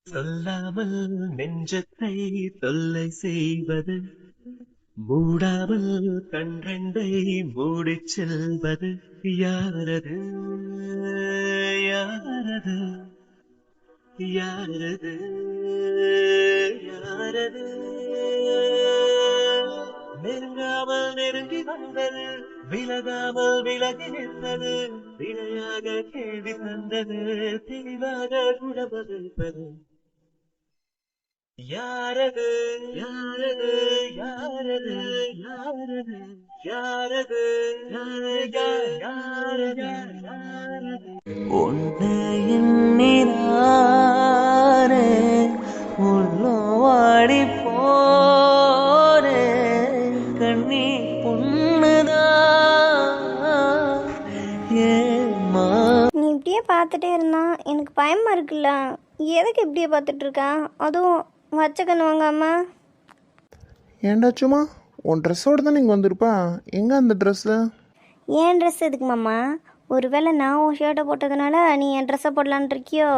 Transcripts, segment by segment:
சொல்லாமல் நெஞ்சத்தை தொல்லை செய்வது, மூடாமல் கண்ரெண்டை மூடிச் செல்வது, யாரது யாரது யாரது யாரது? நெருங்காமல் நெருங்கி வந்தது, விலகாமல் விலகி நின்றது, விளையாக கேள்வி தந்தது, தெளிவாக குணமளிப்பது, யாரது யாரது யாரது யாரது யாரது யாரது யாரது? ஒன்று எண்ணினாரே உள்ளவாடி போரே கண்ணி பொண்ணுதான் ஏமா. நீ இப்படியே பார்த்துட்டே இருந்தா எனக்கு பயமா இருக்குல்ல. எதுக்கு இப்படியே பார்த்துட்டு இருக்கா? அதுவும் வச்ச கண்ணு வாங்காம. ஏண்டாச்சுமா உன் ட்ரெஸ்ஸோடு தான் நீங்கள் வந்திருப்பா. எங்கே அந்த ட்ரெஸ்ஸு? ஏன் ட்ரெஸ் எதுக்கு மாமா? ஒருவேளை நான் உன் ஷர்ட்டை போட்டதுனால நீ என் ட்ரெஸ்ஸை போடலான் இருக்கியோ?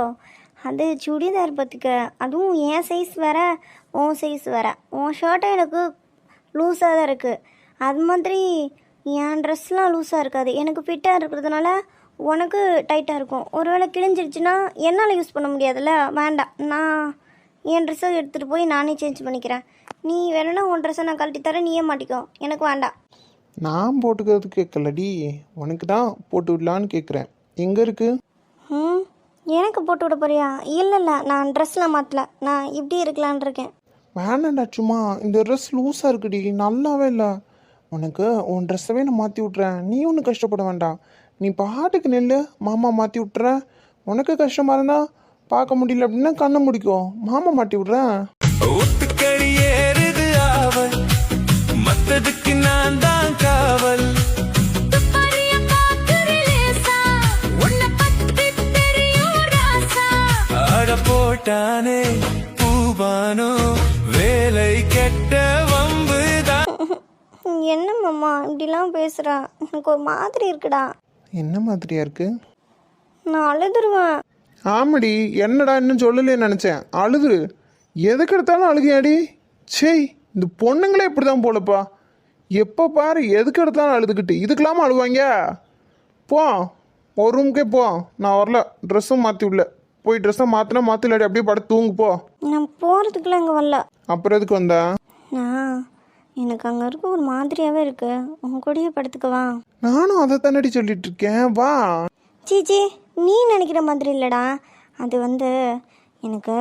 அது சுடிதார் பார்த்துக்க. அதுவும் என் சைஸ் வேற உன் சைஸ் வேற. உன் ஷர்ட்டை எனக்கு லூஸாக தான் இருக்குது. அது மாதிரி என் ட்ரெஸ்லாம் லூஸாக இருக்காது. எனக்கு ஃபிட்டாக இருக்கிறதுனால உனக்கு டைட்டாக இருக்கும். ஒருவேளை கிழிஞ்சிருச்சுன்னா என்னால் யூஸ் பண்ண முடியாதுல்ல. வேண்டாம், நான் என் ட்ரெஸ்ஸை எடுத்துகிட்டு போய் நானே சேஞ்ச் பண்ணிக்கிறேன். நீ வேணும்னா உன் ட்ரெஸ்ஸை நான் கழட்டி தரேன், நீயே மாட்டிக்கோ. எனக்கு வேண்டாம். நான் போட்டுக்கிறது கேட்கலடி, உனக்கு தான் போட்டு விடலான்னு கேட்குறேன். எங்கே இருக்குது? எனக்கு போட்டு விட போறியா? இல்லை நான் ட்ரெஸ்லாம் மாற்றல. நான் இப்படி இருக்கலான் இருக்கேன். வேணாண்டா, சும்மா இந்த ட்ரெஸ் லூஸாக இருக்குடி, நல்லாவே இல்லை. உனக்கு உன் ட்ரெஸ்ஸவே நான் மாற்றி விட்றேன். நீ ஒன்றும் கஷ்டப்பட வேண்டாம். நீ பாட்டுக்கு நெல்லு, மாமா மாற்றி விட்றேன். உனக்கு கஷ்டமாக இருந்தா பார்க்க முடியல அப்படின்னா கண்ணை முடிக்கும், மாமா மாட்டி விட்றேன். மத்ததுக்கு நான் தான் காவல். போட்டானே பூபானோ வேலை கெட்ட வம்புதான். என்ன மாமா இப்படிலாம் பேசுறா? எனக்கு ஒரு மாதிரி இருக்குடா. என்ன மாதிரியா இருக்கு? நான் அழுதுருவேன். ஆமாடி, என்னடா இன்னும் சொல்லலையே நினச்சேன். அழுதுரு. எதுக்கு எடுத்தாலும் அழுகியாடி. சே, இந்த பொண்ணுங்களே இப்படி தான் போலப்பா. எப்போ பாரு எதுக்கு எடுத்தாலும் அழுதுகிட்டு. இதுக்கெல்லாமா அழுவாங்க? போ, ஒரு ரூமுக்கே போ. நான் வரல, ட்ரெஸ்ஸும் மாற்றி விடல. போய் ட்ரெஸ்ஸை மாற்றினா மாற்றிலாடி, அப்படியே படுத்து தூங்கு போ. நான் போகிறதுக்குலாம் அங்கே வரல. அப்புறம் எதுக்கு வந்தா? எனக்கு அங்கே இருக்க ஒரு மாதிரியாகவே இருக்கு. உங்க கூடயே படுத்துக்கவா? நானும் அதை தானடி சொல்லிட்டு இருக்கேன், வா. சீச்சி, நீ நினைக்கிற மாதிரி இல்லைடா. அது எனக்கு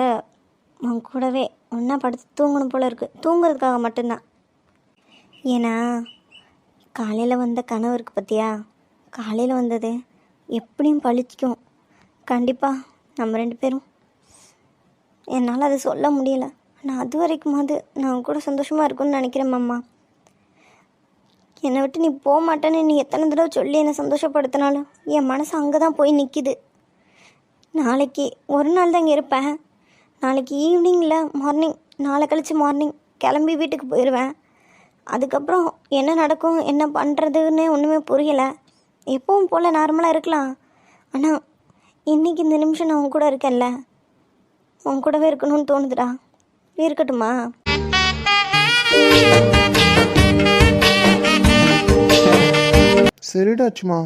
உன் கூடவே ஒன்றா படுத்து தூங்கணும் போல இருக்குது. தூங்குறதுக்காக மட்டும்தான். ஏன்னா காலையில் வந்த கனவு இருக்குது பார்த்தியா? காலையில் வந்தது எப்படியும் பழிச்சிக்கும். கண்டிப்பாக நம்ம 2 பேரும். என்னால் அதை சொல்ல முடியலை. ஆனால் அது வரைக்குமாவது நான் கூட சந்தோஷமாக இருக்குன்னு நினைக்கிறேன் மாமா. என்னை விட்டு நீ போக மாட்டேன்னு நீ எத்தனை தடவை சொல்லி என்னை சந்தோஷப்படுத்தினாலும் என் மனசு அங்கே தான் போய் நிற்கிது. நாளைக்கு ஒரு நாள் தான் இங்கே இருப்பேன். நாளைக்கு ஈவினிங்கில் மார்னிங், நாளை கழித்து மார்னிங் கிளம்பி வீட்டுக்கு போயிடுவேன். அதுக்கப்புறம் என்ன நடக்கும், என்ன பண்ணுறதுன்னு ஒன்றுமே புரியலை. எப்பவும் போல் நார்மலாக இருக்கலாம். ஆனால் இன்றைக்கி இந்த நிமிஷம் நான் உன் கூட இருக்கேன்ல, உன் கூடவே இருக்கணும்னு தோணுதுடா. இருக்கட்டுமா? சரிடாச்சுமா,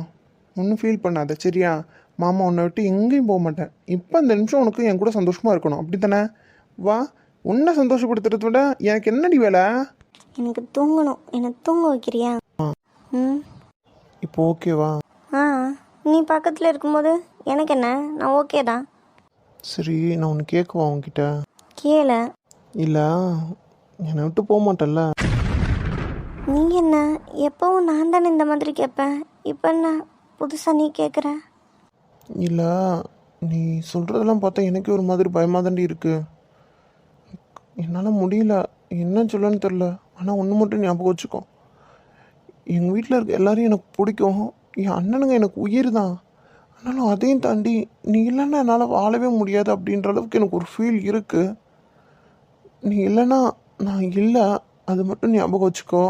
ஒன்றும் ஃபீல் பண்ணாத சரியா? மாமா உன்னை விட்டு எங்கேயும் போக மாட்டேன். இப்போ இந்த நிமிஷம் உனக்கு என் கூட சந்தோஷமாக இருக்கணும், அப்படி தானே? வா, உன்னை சந்தோஷப்படுத்துறத விட எனக்கு என்னடி வேலை? எனக்கு தூங்கணும். என்னை தூங்க வைக்கிறியா? இப்போ ஓகேவா? நீ பக்கத்தில் இருக்கும்போது எனக்கு என்ன, நான் ஓகே தான். சரி, நான் ஒன்று கேட்கவா உன்கிட்ட? கேள. இல்லை, என்னை விட்டு போக மாட்டேன்ல? நீ என்ன எப்பவும் நான் தானே இந்த மாதிரி கேட்பேன். இப்போ என்ன புதுசாக நீ கேட்குற? இல்லை, நீ சொல்கிறதெல்லாம் பார்த்தா எனக்கு ஒரு மாதிரி பயமாக தாண்டி இருக்கு. என்னால் முடியல, என்ன சொல்லன்னு தெரில. ஆனால் ஒன்று மட்டும் ஞாபகம் வச்சுக்கோ, எங்கள் வீட்டில் இருக்க எல்லாரையும் எனக்கு பிடிக்கும். என் அண்ணனுங்க எனக்கு உயிர் தான். ஆனாலும் அதையும் தாண்டி நீ இல்லைன்னா என்னால் வாழவே முடியாது அப்படின்ற அளவுக்கு எனக்கு ஒரு ஃபீல் இருக்குது. நீ இல்லைன்னா நான் இல்லை, அது மட்டும் ஞாபகம் வச்சுக்கோ.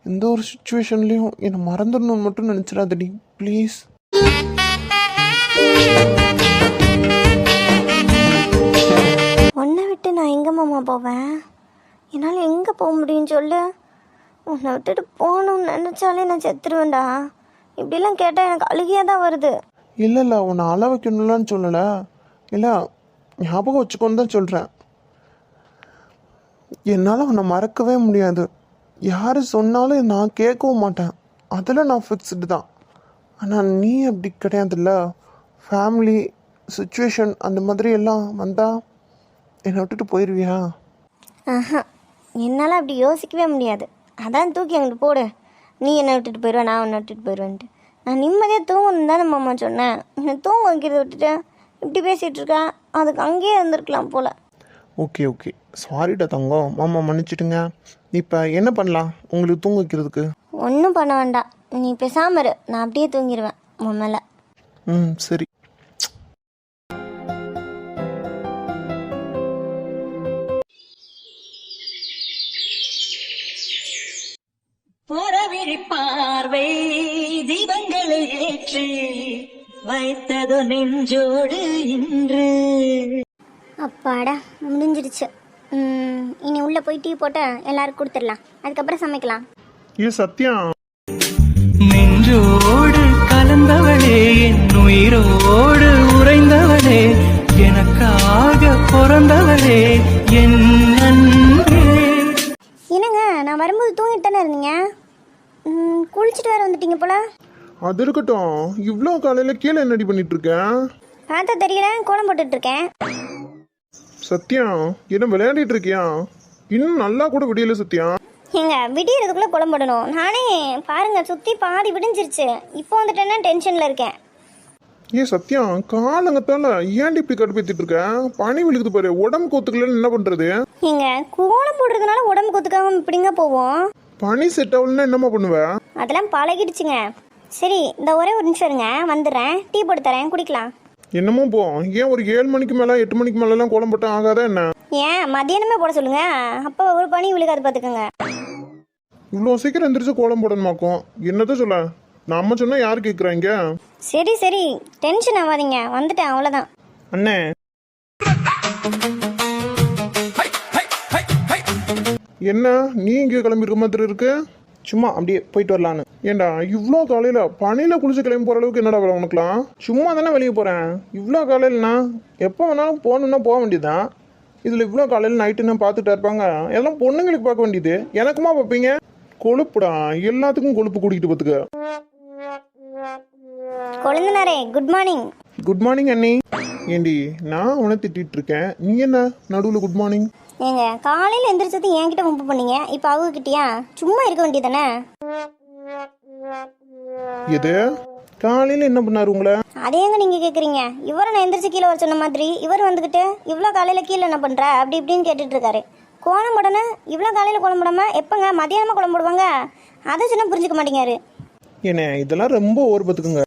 எந்த ஒரு சுச்சுவேஷன்லேயும் என்னை மறந்துடணும்னு மட்டும் நினச்சிடாதடி ப்ளீஸ். விட்டு நான் எங்கே மாமா போவேன்? என்னால் எங்கே போக முடியும்னு சொல்லு. உன்னை விட்டுட்டு போகணும்னு நினச்சாலே நான் செத்துருவேன்டா. இப்படிலாம் கேட்டால் எனக்கு அழுகியாக தான் வருது. இல்லை உன்னை அழ வைக்கணும்லான்னு சொல்லலை. இல்லை ஞாபகம் வச்சுக்கோன்னு தான் சொல்கிறேன். என்னால் உன்னை மறக்கவே முடியாது. யார் சொன்னாலும் நான் கேட்கவும் மாட்டேன். அதில் நான் ஃபிக்ஸ்டு தான். ஆனால் நீ அப்படி கிடையாதுல்ல. ஃபேமிலி சுச்சுவேஷன் அந்த மாதிரி எல்லாம் வந்தால் என்னை விட்டுட்டு போயிடுவியா? ஆஹா, என்னால் அப்படி யோசிக்கவே முடியாது. அதான் தூக்கி அங்கிட்டு போடு. நீ என்னை விட்டுட்டு போயிடுவேன், நான் உன்னை விட்டுட்டு போயிடுவேன்ட்டு. நான் நிம்மதியாக தூங்கணும் தானே மாமா சொன்னேன். என்னை தூங்க வைக்கிறத விட்டுட்டு இப்படி பேசிகிட்டு இருக்கேன். அதுக்கு அங்கேயே இருந்திருக்கலாம் போல். ஓகே சாரிடா தங்கம். மாமா மன்னிச்சிடுங்க. இப்போ என்ன பண்ணலாம் உங்களுக்கு தூங்க வைக்கிறதுக்கு? ஒன்றும் பண்ண வேண்டாம். நீ பேசாம இரு, நான் அப்படியே தூங்கிடுவேன் உன் மேலே. சரி. புறவிழி பார்வை தீபங்களை ஏற்றி வைத்தது நெஞ்சோடு இன்று. அப்பாடா, முடிஞ்சிடுச்சு. இனி உள்ளே போய் டீ போட்டு எல்லாருக்கும் கொடுத்துடலாம். அதுக்கப்புறம் சமைக்கலாம். சத்யா, நெஞ்சோடு கலந்தவளே, என் உயிரோடு உறைந்தவளே, எனக்காக பிறந்தவளே, என் அன்பே. என்னங்க, நான் வரும்போது தூங்கிட்டு தானே இருந்தீங்க? குளிச்சுட்டு வேறு வந்துட்டீங்க போல. அது இருக்கட்டும். இவ்வளோ காலையில் கீழே என்னடி பண்ணிட்டு இருக்கேன்? பார்த்தா தெரியல, கோலம் போட்டுட்ருக்கேன். சத்யா, என்ன விளையாடிட்டு இருக்கியா? இன்னும் நல்லா கூட விடியல சத்யா. ஏங்க, விடியறதுக்குள்ளே கோலம் போடணும். நானே பாருங்க சுற்றி பாதி விடிஞ்சிருச்சு. இப்போ வந்துட்டேன்னா டென்ஷனில் இருக்கேன். சத்யா, காலங்கத்தால ஏன்டி இப்படி கடுப்பேத்திட்டு இருக்க? பனி விழுக்குது பாரு. உடம்பு கொத்துக்கலன்னு என்ன பண்றது? ஏங்க, கோலம் போடுறதுனால உடம்பு கொத்துக்காம இப்படிங்க போவோம். பனி செட் ஆகலன்னா என்னம்மா பண்ணுவ? அதெல்லாம் பழகிடுச்சுங்க. சரி, இந்த ஒரே ஒரு நிமிஷம் இருங்க, வந்துடுறேன். டீ போட்டு தரேன், குடிக்கலாம். என்னமோ போ. ஏன் ஒரு 7 மணிக்கு மேல 8 மணிக்கு மேலாம் கோலம் போட்டா ஆகாதா என்ன? ஏன் மதியானமே போட சொல்லுங்க, அப்போ ஒரு பனி விழுக்காது பார்த்துக்கோங்க. இவ்வளோ சீக்கிரம் எந்திரிச்சு கோலம் போடணுமாக்கும். என்னதான் சொல்ல? நம்ம சொன்னா யாரு கேட்குறாங்க? சரி சரி, டென்ஷன் ஆகாதீங்க, வந்துட்டேன், அவ்வளோதான். அண்ணே, என்ன நீ இங்கே கிளம்பிருக்க மாதிரி இருக்கு? சும்மா அப்படியே போயிட்டு வரலான்னு. ஏண்டா இவ்வளோ காலையில் பனியில் குளிச்சு கிளம்பி போகிற அளவுக்கு என்னடா வேலை உனக்குலாம்? சும்மா தானே வெளியே போகிறேன். இவ்வளோ காலையிலண்ணா எப்போ வேணாலும் போகணுன்னா போக வேண்டியதுதான். இதில் இவ்வளோ காலையில் நைட்டுன்னா பார்த்துட்டா இருப்பாங்க. எல்லாம் பொண்ணுங்களுக்கு பார்க்க வேண்டியது. எனக்குமா பார்ப்பீங்க? கொழுப்புடா, எல்லாத்துக்கும் கொழுப்பு கூட்டிகிட்டு பார்த்துக்க. கொழுந்தனாரே, குட் மார்னிங். குட் மார்னிங் அண்ணி. ஏண்டி நான் அவனை திட்டிகிட்டு இருக்கேன், நீ என்ன நடுவில் குட் மார்னிங்? ஏங்க, காலையில் எந்திரிச்சது என்கிட்ட மும்பு பண்ணீங்க, இப்போ அவங்ககிட்டயா? சும்மா இருக்க வேண்டியதானே? எது காலையில் என்ன பண்ணாரு உங்களை? அதேங்க நீங்கள் கேட்குறீங்க? இவரை நான் எந்திரிச்சு கீழே வர சொன்ன மாதிரி இவர் வந்துக்கிட்டு இவ்வளோ காலையில் கீழே என்ன பண்ணுற அப்படி இப்படின்னு கேட்டுட்டு இருக்காரு. கோலம் போடனே இவ்வளோ காலையில் கோலம் போடாமல் எப்போங்க மதியானமாக கோலம் போடுவாங்க? அதை சொன்னால் புரிஞ்சுக்க மாட்டேங்காரு. என்ன இதெல்லாம் ரொம்ப ஓவர் பார்த்துக்குங்க.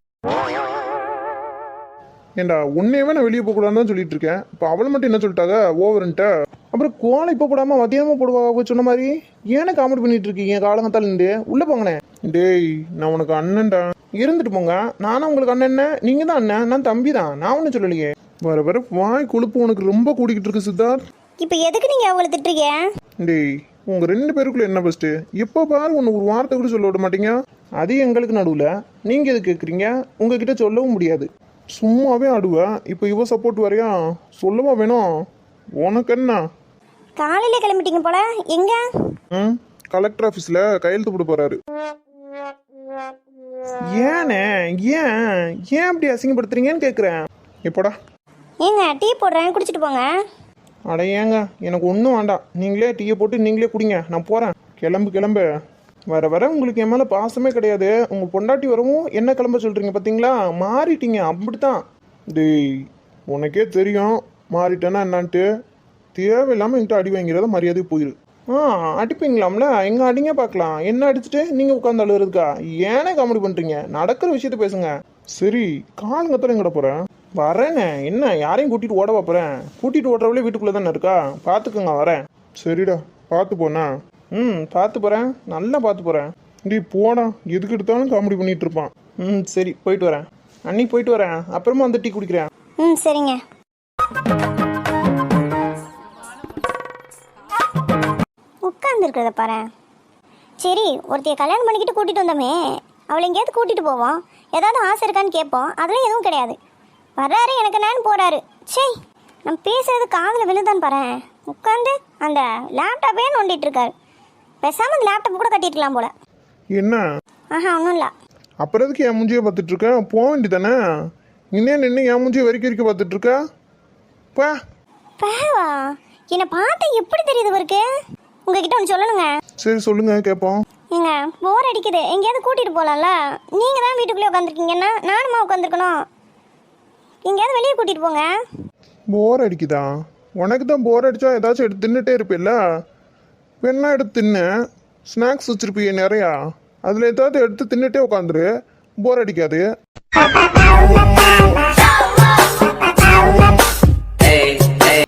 ஏண்டா உன்னையவே நான் வெளியே போகக்கூடாதுன்னு தான் சொல்லிட்டு இருக்கேன். இப்போ அவளை மட்டும் என்ன சொல்லிட்டாங்க ஓவர்ன்ட்டு? அப்புறம் கோலம் இப்போ போடாமல் மதியானமாக போடுவாங்க சொன்ன மாதிரி ஏன்னா காமெடி பண்ணிட்டு இருக்கீங்க காலங்கத்தால் நின்று? உள்ளே போங்கண்ணே. டேய், நான் உனக்கு அண்ணன்டா, இருந்துட்டு போங்க. நானும் உங்களுக்கு அண்ணன் என்ன? நீங்கள் தான் அண்ணன், நான் தம்பி தான். நான் ஒன்றும் சொல்லலையே. வர வர வாய் கொழுப்பு உனக்கு ரொம்ப கூடிக்கிட்டு இருக்கு சித்தார்த். இப்போ எதுக்கு நீங்கள் அவங்கள திட்டுறீங்க? டேய், உங்கள் 2 பேருக்குள்ள என்ன ஃபஸ்ட்டு? எப்போ பாரு ஒன்று ஒரு வார்த்தை கூட சொல்ல விட மாட்டீங்க. அது எங்களுக்கு நடுவில் நீங்கள் எது கேட்குறீங்க? உங்ககிட்ட சொல்லவும் முடியாது. சும்மாவே ஆடுவேன். இப்போ இவ சப்போர்ட் வரையா? சொல்லவா வேணும்? உனக்கு என்ன? காலையிலே கிளம்பிட்டீங்க போல. எங்க? கலெக்டர் ஆஃபீஸில் கையெழுத்து போட போகிறாரு. ஏண்ணே, ஏன் அப்படி அசிங்கப்படுத்துறீங்கன்னு கேட்குறேன். எப்போடா? ஏங்க, டீ போடுறேன், குடிச்சிட்டு போங்க. அட ஏங்க, எனக்கு ஒன்றும் வேண்டாம். நீங்களே டீயை போட்டு நீங்களே குடிங்க, நான் போகிறேன். கிளம்பு. வர வர உங்களுக்கு என் மேலே பாசமே கிடையாது. உங்கள் பொண்டாட்டி வரவும் என்ன கிளம்ப சொல்கிறீங்க பார்த்தீங்களா? மாறிட்டீங்க, அப்படித்தான். டேய், உனக்கே தெரியும் மாறிட்டேன்னா என்னான்ட்டு. தேவையில்லாமல் என்கிட்ட அடி வாங்கிறத மரியாதை போயிரு. அடிப்பீங்களாம்ல, எங்கே அடிங்க பார்க்கலாம். என்ன அடிச்சுட்டு நீங்கள் உட்காந்து அழுகிறதுக்கா? ஏனே காமெடி பண்ணுறீங்க? நடக்கிற விஷயத்த பேசுங்க. சரி, காலங்கத்தில் எங்கட போகிறேன்? வரேங்க. என்ன யாரையும் கூட்டிகிட்டு ஓட பார்ப்பறேன்? கூட்டிகிட்டு ஓடுறவளே வீட்டுக்குள்ளே தானே இருக்கா? பார்த்துக்கோங்க, வரேன். சரிடா, பார்த்து போனா. பார்த்து போகிறேன், நல்லா பார்த்து போகிறேன். டே போடா, எதுக்கு எடுத்தாலும் காமெடி பண்ணிகிட்டு இருப்பான். சரி, போயிட்டு வரேன். அன்னி போயிட்டு வரேன், அப்புறமா வந்து டீ குடிக்கிறேன். சரிங்க. உட்காந்து இருக்கிறத பாரு. சரி, ஒருத்தைய கல்யாணம் பண்ணிக்கிட்டு கூட்டிகிட்டு வந்தோமே, அவளை எங்கேயாவது கூட்டிகிட்டு போவோம், ஏதாவது ஆசை இருக்கான்னு கேட்போம். அதெல்லாம் எதுவும் கிடையாது. வர்றாரு எனக்கு என்னன்னு போகிறாரு. சரி, நம்ம பேசுறது காதில் விழுதான்னு பாரு. உட்காந்து அந்த லேப்டாப்பே நோண்டிட்டு இருக்காரு. பேசாமல் அந்த லேப்டாப் கூட கட்டிட்டுலாம் போல. என்ன? ஆஹா, ஒன்றும் இல்லை. அப்புறம் எதுக்கு என் மூஞ்சியை பார்த்துட்டு இருக்க? போக வேண்டியதானே? இன்னும் நின்று என் மூஞ்சியை வரைக்கும் பார்த்துட்டு இருக்க? பா பாவா, என்னை பார்த்தா எப்படி தெரியுது இவருக்கு? உங்ககிட்ட ஒன்று சொல்லணுங்க. சரி சொல்லுங்க, கேட்போம். ஏங்க, போர் அடிக்குது, எங்கேயாவது கூட்டிகிட்டு போகலாம்ல? நீங்கள் தான் வீட்டுக்குள்ளே உட்காந்துருக்கீங்கன்னா நானுமா உட்காந்துருக்கணும்? எங்கேயாவது வெளியே கூட்டிகிட்டு போங்க. போர் அடிக்குதா? உனக்கு தான் போர் அடித்தா ஏதாச்சும் எடுத்து தின்னுட்டே இருப்பில்ல? வேணா எடுத்து தின்னு. ஸ்நாக்ஸ் வச்சுருப்பீங்க நிறையா, அதில் ஏதாவது எடுத்து தின்னுட்டே உட்காந்துரு. போர் அடிக்காது.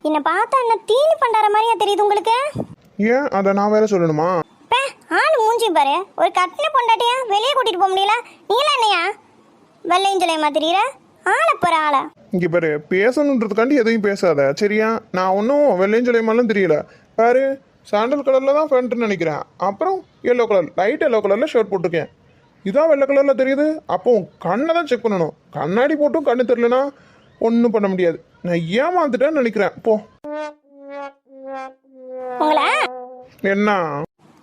என்னை பார்த்தா என்ன தீனி பண்ணுற மாதிரியா தெரியுது உங்களுக்கு? ஏன் அதை நான் வேற சொல்லணுமா? ஆள் மூஞ்சி பாரு. ஒரு கட்டின பொண்டாட்டியா வெளியே கூட்டிகிட்டு போக முடியல? நீலாம் என்னையா வெள்ளையும் சொல்லையுமா தெரியுற? ஆளை போகிற ஆளை இங்கே பாரு, பேசணுன்றதுக்காண்டி எதையும் பேசாத சரியா? நான் ஒன்றும் வெள்ளையும் சொல்லையுமாலாம் தெரியல. பாரு, சாண்டல் கலரில் தான் ஃபேண்ட்டுன்னு நினைக்கிறேன். அப்புறம் எல்லோ கலர், லைட் எல்லோ கலரில் ஷர்ட் போட்டிருக்கேன். இதான் வெள்ளை கலரில் தெரியுது. அப்போ கண்ணை தான் செக் பண்ணணும். கண்ணாடி போட்டும் கண்ணு தெரிலனா ஒன்றும் பண்ண முடியாது. நான் ஏமாந்துட்டேன்னு நினைக்கிறேன். போ. உங்களா? என்ன?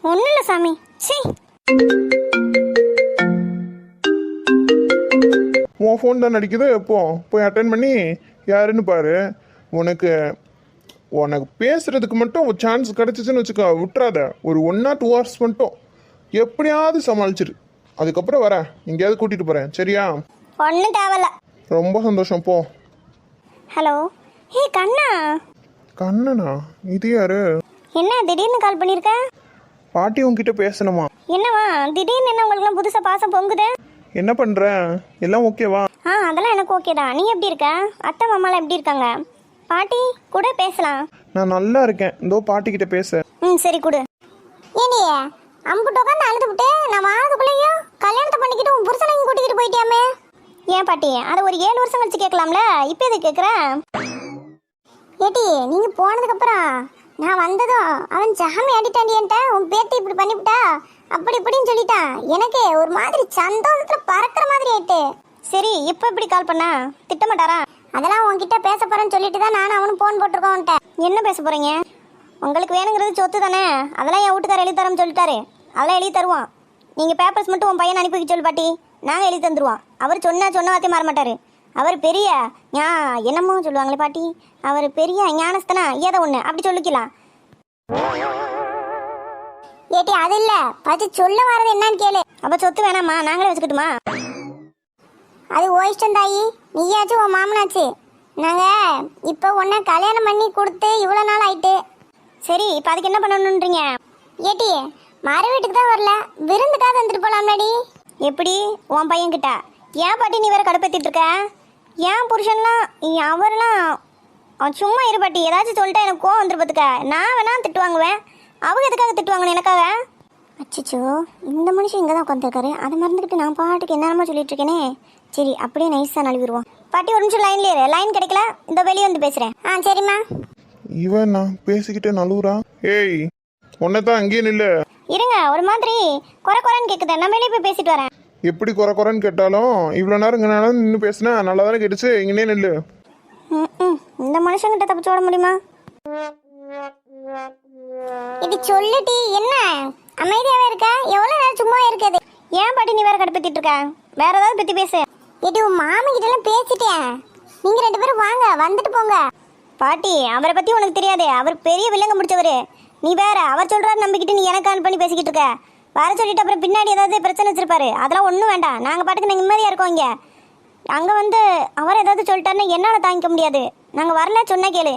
ஒன்றும் இல்லை சாமி. சீ, உன் ஃபோன் தான் நடிக்குது. எப்போ போய் அட்டன் பண்ணி யாருன்னு பாரு. உனக்கு பேசுறதுக்கு மட்டும் ஒரு சான்ஸ் கிடச்சிச்சின்னு வச்சுக்கோ, விட்டுறாத. ஒரு 1 or 2 hours மட்டும் எப்படியாவது சமாளிச்சிரு. அதுக்கப்புறம் வரேன், எங்கேயாவது கூட்டிகிட்டு போகிறேன் சரியா? ஒன்றும் தேவையில்ல. ரொம்ப சந்தோஷம், போ. ஹலோ. ஹே கண்ணா. கண்ணனா? இது யாரு? என்ன திடீர்னு கால் பண்ணியிருக்க? பாட்டி உங்ககிட்ட பேசணுமா? என்னவா திடீர்னு என்ன உங்களுக்குலாம் புதுசாக பாசம் பொங்குது? என்ன பண்ணுற? எல்லாம் ஓகேவா? அதெல்லாம் எனக்கு ஓகே தான். நீ எப்படி இருக்க? அத்தை மாமாலாம் எப்படி இருக்காங்க? பாட்டி கூட பேசலாம். நான் நல்லா இருக்கேன். இதோ பாட்டிக்கிட்ட பேச. சரி கொடு. ஏனியே அம்புட்டு உட்காந்து அழுதுபிட்டு நான் வாரதுக்குள்ளேயும் கல்யாணத்தை பண்ணிக்கிட்டு உன் புருஷனையும் கூட்டிக்கிட்டு போயிட்டியாமே? ஏன் பாட்டி, அதை ஒரு 7 வருஷம் கழிச்சு கேட்கலாம்ல, இப்போ எது கேட்குறேன்? ஏட்டி, நீங்கள் போனதுக்கப்புறம் நான் வந்ததும் அவன் ஜாமி ஆடிட்டாண்டியன்ட்ட உன் பேட்டி இப்படி பண்ணிவிட்டா அப்படி இப்படின்னு சொல்லிட்டான். எனக்கு ஒரு மாதிரி சந்தோஷத்தில் பறக்கிற மாதிரி ஆயிட்டு. சரி, இப்போ இப்படி கால் பண்ணா திட்டமாட்டாரா? அதெல்லாம் உன்கிட்ட பேச போகிறேன்னு சொல்லிட்டு தான் நானும் அவனும் ஃபோன் போட்டிருக்கோன்ட்ட. என்ன பேச போகிறீங்க? உங்களுக்கு வேணுங்கிறது சொத்து தானே, அதெல்லாம் என் வீட்டுக்கார எழுதி தரேன்னு சொல்லிட்டாரு. அதெல்லாம் எழுதி தருவான். நீங்கள் பேப்பர்ஸ் மட்டும் உன் பையனை அனுப்பி வைக்க சொல்லு பாட்டி, நாங்கள் எழுதி தந்துடுவோம். அவர் சொன்ன வார்த்தையை மாற மாட்டார். அவர் பெரிய என்னமோ சொல்லுவாங்களே பாட்டி, அவர் பெரிய ஞானஸ்தனா ஏதோ ஒன்று அப்படி சொல்லிக்கலாம். ஏட்டி அது இல்லை, பச்சு சொல்ல வர்றது என்னன்னு கேளு. அப்போ சொத்து வேணாமா, நாங்களே வச்சுக்கிட்டுமா? அது ஓ இஷ்டம் தாயி, நீயாச்சும் உன் மாமனாச்சு. நாங்கள் இப்போ உன்னை கல்யாணம் பண்ணி கொடுத்து இவ்வளோ நாள் ஆயிட்டு. சரி, இப்போ அதுக்கு என்ன பண்ணணுன்றீங்க? ஏட்டி, மறு வீட்டுக்கு தான் வரல, விருந்துக்காக வந்துட்டு போகலாம்லடி. எப்படி உன் பையன்கிட்ட? ஏன் பாட்டி நீ வேற கடுப்பேற்றிட்டு இருக்க? ஏன் புருஷன்லாம் அவர்லாம் அவன் சும்மா இரு பாட்டி. ஏதாச்சும் சொல்லிட்டா எனக்கு கோவம் வந்துருப்பதுக்க. நான் வேணா திட்டு வாங்குவேன், அவங்க எதுக்காக திட்டு வாங்கணும் எனக்காக? அச்சிச்சோ, இந்த மனுஷன் இங்கே தான் உட்காந்துருக்காரு. அதை மறந்துக்கிட்டு நான் பாட்டுக்கு என்னென்னமோ சொல்லிட்டு இருக்கேனே. சரி, அப்படியே நைஸாக நழுவிடுவோம். பாட்டி ஒரு நிமிஷம் லைன்லேயே இரு. லைன் கிடைக்கல, இந்த வெளியே வந்து பேசுகிறேன். சரிம்மா. இவன் நான் பேசிக்கிட்டே நழுவுறா. ஏய், உன்னை தான் அங்கேயே நில்லு. இருங்க, ஒரு மாதிரி குறைன்னு கேட்குது. நான் வெளியே போய் பேசிட்டு வரேன். எப்படி குறைன்னு கேட்டாலும் இவ்வளோ நேரம் இங்கே நின்று பேசினா நல்லா தானே கேட்டுச்சு. இங்கேயே நில்லு. இந்த மனுஷங்கிட்ட தப்பிச்சு ஓட முடியுமா? இது சொல்லிட்டு என்ன அமைதியாவே இருக்க? எவ்வளவு நேரம் சும்மா இருக்குது? ஏன் பாட்டி நீ வேற கடுப்பேத்திட்டு இருக்க? வேற ஏதாவது பத்தி பேசு. இது உன் மாமி கிட்ட எல்லாம் பேசிட்டேன். நீங்க 2 பேரும் வாங்க, வந்துட்டு போங்க. பாட்டி, அவரை பத்தி உனக்கு தெரியாது. அவர் பெரிய வில்லங்க முடிச்சவரு. நீ வேற அவர் சொல்றாரு நம்பிக்கிட்டு நீ எனக்கு ஆன் பண்ணி பேசிக்கிட்டு இருக்க. வர சொல்லிட்டு அப்புறம் பின்னாடி ஏதாவது பிரச்சனை வச்சிருப்பாரு. அதெல்லாம் ஒன்றும் வேண்டாம். நாங்கள் பாட்டுக்கு நிம்மதியாக இருக்கோம் இங்கே. அங்கே வந்து அவர் ஏதாவது சொல்லிட்டாருன்னா என்னால் தாங்கிக்க முடியாது. நாங்கள் வரல சொன்னா கேளு.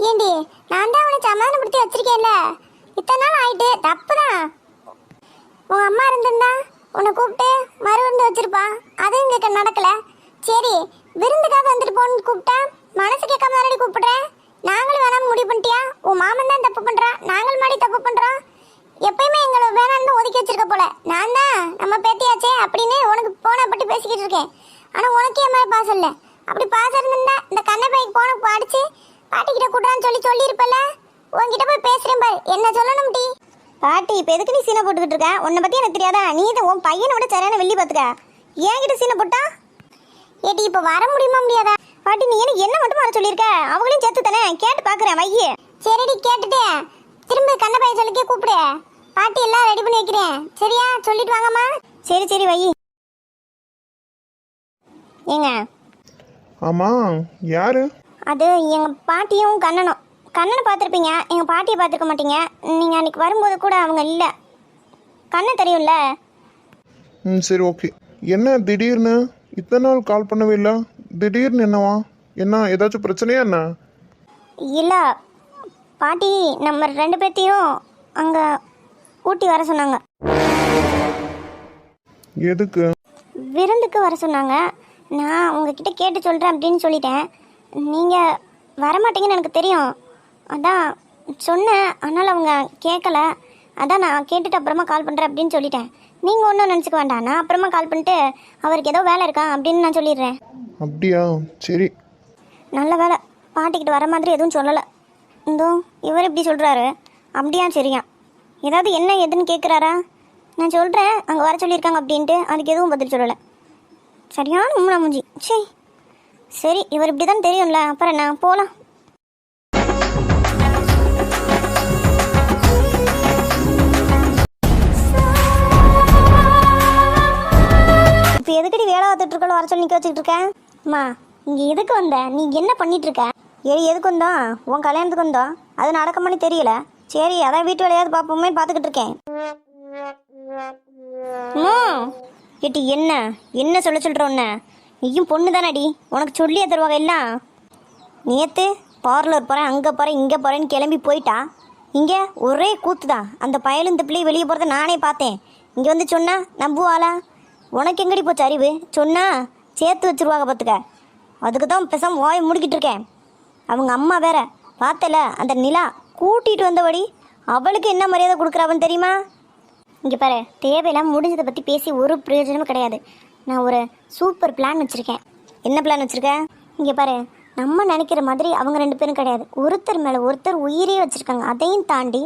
ஏண்டி, நான் தான் அவனை சமாதானப்படுத்தி வச்சிருக்கேன்ல. இத்தனை நாள் ஆயிட்டு, தப்பு தான். உங்கள் அம்மா இருந்திருந்தா உன்னை கூப்பிட்டு மறுவிருந்து வச்சிருப்பா. அதுவும் இங்கே நடக்கல. சரி, விருந்துக்காக வந்துட்டு போன்னு கூப்பிட்டா மனசு கேட்காம தானடி கூப்பிடுறேன். நாங்களும் வேணாம் முடிவு பண்ணிட்டியா? உன் மாமன் தான் தப்பு பண்ணுறான், நாங்கள் மாடி தப்பு பண்ணுறோம். எப்பயுமே எங்களை வேணான்னு ஒதுக்கி வச்சிருக்க போல. நான் தான் நம்ம பேத்தியாச்சே அப்படின்னு உனக்கு போன பற்றி பேசிக்கிட்டு இருக்கேன். ஆனால் உனக்கு என் மேலே பாசம் இல்லை. அப்படி பாசம் இருந்திருந்தா இந்த கண்ணை பைக்கு போன அடிச்சு பாட்டிக்கிட்ட கூட்டான்னு சொல்லியிருப்பல. உன்கிட்ட போய் பேசுகிறேன் பாரு, என்ன சொல்லணும் டி? பாட்டி இப்போ எதுக்கு நீ சீனை போட்டுக்கிட்டு இருக்க? உன்னை பற்றி எனக்கு தெரியாதா? நீ தான் உன் பையனை விட சரியான வெள்ளி பார்த்துக்க. ஏன்கிட்ட சீனை போட்டா ஏட்டி இப்போ வர முடியுமா முடியாதா? பாட்டி நீ எனக்கு என்ன மட்டும் வர சொல்லியிருக்க? அவங்களையும் சேர்த்து தானே கேட்டு பார்க்குறேன் வையே. சரிடி கேட்டுட்டு திரும்ப கண்ண பையன் சொல்லிக்கே கூப்பிடு. பாட்டி எல்லாம் ரெடி பண்ணி வைக்கிறேன் சரியா? சொல்லிட்டு வாங்கம்மா. சரி சரி வை. ஏங்க ஆமாம், யாரு? அது எங்கள் பாட்டியும் கண்ணனும். கண்ணனை பார்த்துருப்பீங்க, எங்கள் பாட்டியை பார்த்துருக்க மாட்டீங்க. நீங்கள் அன்றைக்கி வரும்போது கூட அவங்க இல்லை. கண்ணன் தெரியும்ல? சரி ஓகே. என்ன திடீர்னு இத்தனை நாள் கால் பண்ணவே இல்லை? திடீர்னு என்னவா? என்ன ஏதாச்சும் பிரச்சனையா என்ன? இல்லை பாட்டி, நம்ம 2 பேர்த்தையும் அங்கே ஊட்டி வர சொன்னாங்க. எதுக்கு? விருந்துக்கு வர சொன்னாங்க. நான் உங்ககிட்ட கேட்டு சொல்கிறேன் அப்படின்னு சொல்லிட்டேன். நீங்கள் வரமாட்டீங்கன்னு எனக்கு தெரியும், அதான் சொன்னேன். அதனால் அவங்க கேட்கல, அதான் நான் கேட்டுட்டு அப்புறமா கால் பண்ணுறேன் அப்படின்னு சொல்லிட்டேன். நீங்கள் ஒன்றும் நினச்சிக்க வேண்டாம், நான் அப்புறமா கால் பண்ணிட்டு அவருக்கு ஏதோ வேலை இருக்கா அப்படின்னு நான் சொல்லிடுறேன். அப்படியா? சரி. நல்ல வேலை, பாட்டிக்கிட்ட வர மாதிரி எதுவும் சொல்லலை. இந்தோ இவர் இப்படி சொல்கிறாரு. அப்படியா? சரியா? ஏதாவது என்ன எதுன்னு கேட்குறாரா? நான் சொல்கிறேன் அங்கே வர சொல்லியிருக்காங்க அப்படின்ட்டு, அதுக்கு எதுவும் பதில் சொல்லலை. சரியான உம்னா மூஞ்சி. சரி இவர் இப்படி தான் தெரியும்ல, அப்புறம் என்ன, போகலாம். இப்போ எதுக்கடி வேலை பார்த்துட்டு இருக்கோம் வர சொல்லி நிற்க வச்சுக்கிட்டு இருக்கேன்? அம்மா இங்கே எதுக்கு வந்த? நீ என்ன பண்ணிட்டு இருக்க? எதுக்கு வந்தோம்? உன் கல்யாணத்துக்கு வந்தோம், அது நடக்கமானு தெரியல. சரி அதான் வீட்டு வேலையாவது பார்ப்போமே பார்த்துக்கிட்டு இருக்கேன். கேட்டி என்ன என்ன சொல்கிறோன்ன? நீயும் பொண்ணு தானடி, உனக்கு சொல்லியே தருவாங்க எல்லாம். நேற்று பார்லர் போகிறேன், அங்கே போகிறேன், இங்கே போகிறேன்னு கிளம்பி போயிட்டா. இங்கே ஒரே கூத்து தான். அந்த பயலும் இந்த பிள்ளையை வெளியே போகிறத நானே பார்த்தேன். இங்கே வந்து சொன்னா நம்புவாளா? உனக்கு எங்கடி போச்சு அறிவு? சொன்னா சேர்த்து வச்சுருவாங்க பார்த்துக்க. அதுக்கு தான் பேசாமல் வாயை முடிக்கிட்டு இருக்கேன். அவங்க அம்மா வேற பார்த்தல, அந்த நிலா கூட்டிகிட்டு வந்தபடி அவளுக்கு என்ன மரியாதை கொடுக்குறாவன்னு தெரியுமா? இங்கே பாரு, தேவையில்லாமல் முடிஞ்சதை பற்றி பேசி ஒரு பிரயோஜனமும் கிடையாது. நான் ஒரு சூப்பர் பிளான் வச்சுருக்கேன். என்ன பிளான் வச்சுருக்கேன்? இங்கே பாரு, நம்ம நினைக்கிற மாதிரி அவங்க 2 பேரும் கிடையாது. ஒருத்தர் மேலே ஒருத்தர் உயிரே வச்சுருக்காங்க. அதையும் தாண்டி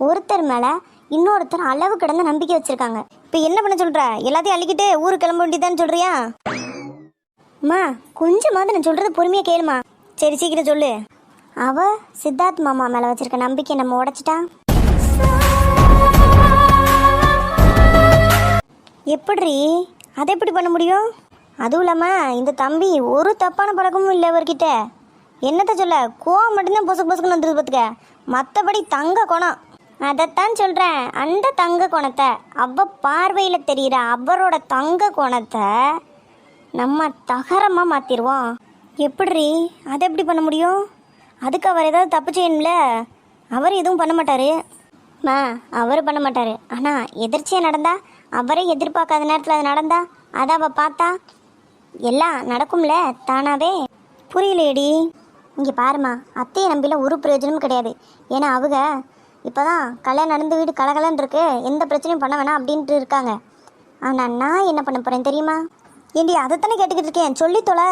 ஒருத்தர் மேலே இன்னொருத்தர் அளவு கிடந்த நம்பிக்கை வச்சுருக்காங்க. இப்போ என்ன பண்ண சொல்கிற? எல்லாத்தையும் அள்ளிக்கிட்டு ஊருக்கு கிளம்ப வேண்டியதான்னு சொல்கிறியா? அம்மா கொஞ்சமாவது நான் சொல்கிறது பொறுமையாக கேளுமா. சரி சீக்கிரம் சொல்லு. அவள் சித்தார்த் மாமா மேலே வச்சுருக்க நம்பிக்கையை நம்ம உடைச்சிட்டா. எப்படி? அதை எப்படி பண்ண முடியும்? அதுவும் இல்லாமல் இந்த தம்பி ஒரு தப்பான பழக்கமும் இல்லை அவர்கிட்ட. என்னத்த சொல்ல, கோவம் மட்டும்தான் பொசுக்கு பொசுக்குன்னு வந்துருது பார்த்துக்க. மற்றபடி தங்க குணம். அதைத்தான் சொல்கிறேன், அந்த தங்க குணத்தை, அவ பார்வையில் தெரிகிற அவரோட தங்க குணத்தை நம்ம தகரமாக மாற்றிடுவோம். எப்படி? அதை எப்படி பண்ண முடியும்? அதுக்கு அவர் ஏதாவது தப்பு செய்யணும்ல. அவர் எதுவும் பண்ண மாட்டார். அவர் பண்ண மாட்டார். ஆனால் எதிர்ச்சியாக நடந்தா, அவரே எதிர்பார்க்காத நேரத்தில் அது நடந்தா, அதை அவள் பார்த்தா எல்லாம் நடக்கும்ல தானாவே. புரியலையடி? இங்கே பாருமா, அத்தையை நம்பில ஒரு பிரயோஜனமும் கிடையாது. ஏன்னா அவங்க இப்போ தான் கல்யாணம் நடந்து வீடு கலகலன்னு இருக்கு, எந்த பிரச்சனையும் பண்ண வேணாம் அப்படின்ட்டு இருக்காங்க. ஆனால் நான் என்ன பண்ண போகிறேன் தெரியுமா? ஏண்டி அதைத்தானே கேட்டுக்கிட்டு இருக்கேன், சொல்லி தொலை.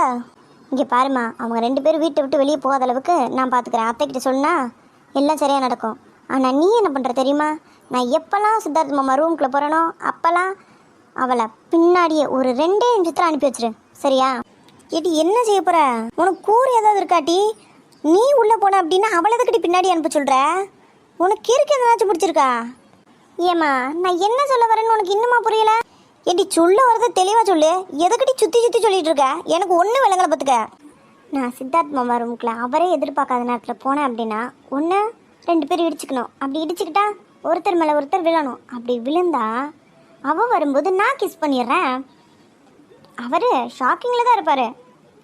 இங்கே பாருமா, அவங்க 2 பேரும் வீட்டை விட்டு வெளியே போகாத அளவுக்கு நான் பார்த்துக்கிறேன். அத்தைக்கிட்ட சொன்னால் எல்லாம் சரியாக நடக்கும். ஆனால் நீ என்ன பண்ணுற தெரியுமா? நான் எப்போல்லாம் சித்தார்த் மாமா ரூம்குள்ளே போகிறேனோ அப்போல்லாம் அவளை பின்னாடியே ஒரு 2 நிமிஷத்தில் அனுப்பி வச்சிரு, சரியா? ஏட்டி என்ன செய்ய போகிற? உனக்கு கூறு ஏதாவது இருக்காட்டி? நீ உள்ளே போன அப்படின்னா அவளை எதுக்கடி பின்னாடி அனுப்ப சொல்கிற? உனக்கு இருக்கு எதனாச்சும் பிடிச்சிருக்கா? ஏம்மா நான் என்ன சொல்ல வரேன்னு உனக்கு இன்னுமா புரியல? ஏட்டி சொல்ல வரது தெளிவாக சொல்லு. எதுக்கடி சுற்றி சுற்றி சொல்லிட்டு இருக்க? எனக்கு ஒன்றும் விளங்கலை பார்த்துக்க. நான் சித்தார்த் மாமா ரூமுக்குள்ள அவரே எதிர்பார்க்காத நேரத்தில் போனேன் அப்படின்னா ஒன்று 2 பேர் இடிச்சுக்கணும். அப்படி இடிச்சுக்கிட்டா ஒருத்தர் மேலே ஒருத்தர் விழணும். அப்படி விழுந்தா அவள் வரும்போது நான் கிஸ் பண்ணிடுறேன். அவர் ஷாக்கிங்கில் தான் இருப்பார்.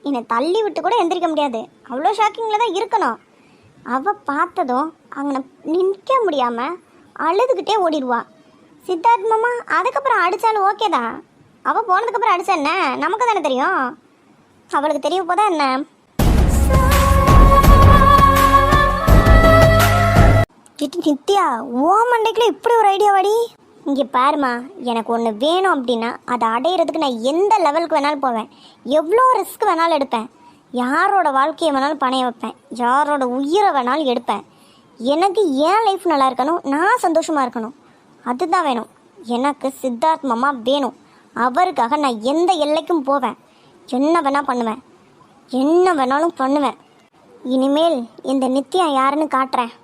என்னை தள்ளி விட்டு கூட எந்திரிக்க முடியாது, அவ்வளோ ஷாக்கிங்கில் தான் இருக்கணும். அவள் பார்த்ததும் அங்கே நிற்க முடியாமல் அழுதுகிட்டே ஓடிடுவா. சித்தார்த் மாமா அதுக்கப்புறம் அடித்தாலும் ஓகே தான். அவள் போனதுக்கப்புறம் அடித்தா என்ன, நமக்கு தானே தெரியும். அவளுக்கு தெரிய போதா என்ன? நித்யா, ஓ மண்டைக்குள்ள இப்படி ஒரு ஐடியா வாடி. இங்கே பாருமா, எனக்கு ஒன்று வேணும் அப்படின்னா அதை அடையிறதுக்கு நான் எந்த லெவலுக்கு வேணாலும் போவேன், எவ்வளோ ரிஸ்க் வேணாலும் எடுப்பேன், யாரோட வாழ்க்கையை வேணாலும் பணைய வைப்பேன், யாரோட உயிரை வேணாலும் எடுப்பேன். எனக்கு ஏன் லைஃப் நல்லா இருக்கணும், நான் சந்தோஷமாக இருக்கணும். அதுதான் வேணும். எனக்கு சித்தார்த் மாமா வேணும். அவருக்காக நான் எந்த எல்லைக்கும் போவேன். என்ன வேணால் பண்ணுவேன். என்ன வேணாலும் பண்ணுவேன். இனிமேல் இந்த நித்யா யாருன்னு காட்டுறேன்.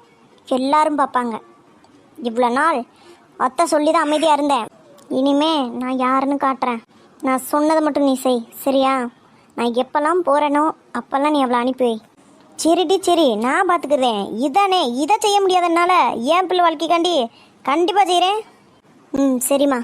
எல்லாரும் பார்ப்பாங்க. இவ்வளோ நாள் அத்தை சொல்லி தான் அமைதியாக இருந்தேன். இனிமே நான் யாருன்னு காட்டுறேன். நான் சொன்னதை மட்டும் நீ செய், சரியா? நான் எப்போல்லாம் போகிறேனோ அப்போல்லாம் நீ அவளை அனுப்பி வை. சரிடி சரி, நான் பார்த்துக்கிறேன். இதானே, இதை செய்ய முடியாதனால என் பிள்ளை வாழ்க்கைக்காண்டி கண்டிப்பாக செய்கிறேன். சரிம்மா.